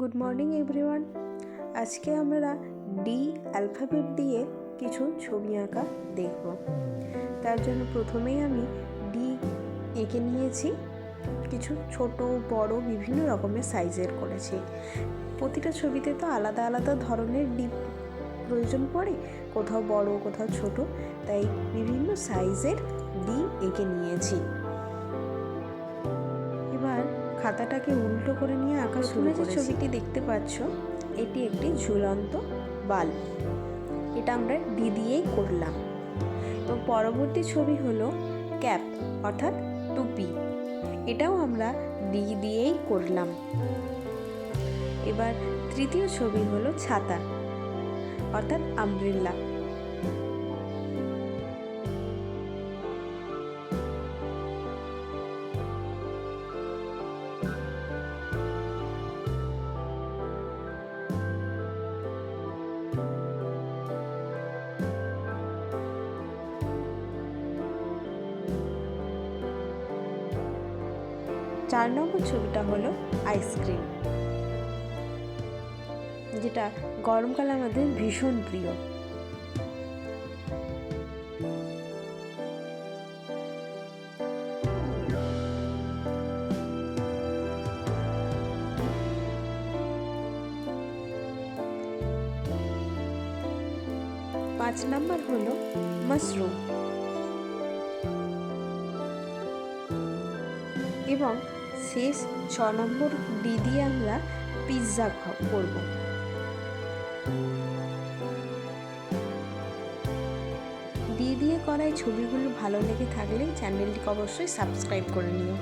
Good morning everyone. আজকে আমরা D alphabet দিয়ে কিছু ছবি আঁকা দেখব। তার জন্য প্রথমেই আমি ডি এঁকে নিয়েছি। কিছু ছোট বড় বিভিন্ন রকমের সাইজের করেছি। প্রতিটা ছবিতে তো আলাদা আলাদা ধরনের ডি প্রয়োজন পড়ে, কোথাও বড় কোথাও ছোট, তাই বিভিন্ন সাইজের ডি এঁকে নিয়েছি। এবার খাতাটাকে উল্টো করে নিয়ে আঁকা শুরু করেছি। ছবিটি দেখতে পাচ্ছ, এটি একটি ঝুলন্ত বাল্ব। এটা আমরা ডি দিয়েই করলাম। এবং পরবর্তী ছবি হলো ক্যাপ অর্থাৎ টুপি। এটাও আমরা ডি দিয়েই করলাম। এবার তৃতীয় ছবি হলো ছাতা অর্থাৎ আমব্রেলা। চার নম্বর ছবিটা হলো আইসক্রিম, যেটা গরমকালে আমাদের ভীষণ প্রিয়। পাঁচ নম্বর হলো মাশরুম এবং শেষ 6 নম্বর ডি দিয়ে আমরা পিৎজা করব। ডি দিয়ে করা এই ছবিগুলো ভালো লেগে থাকলে চ্যানেলটিকে অবশ্যই সাবস্ক্রাইব করে নিও।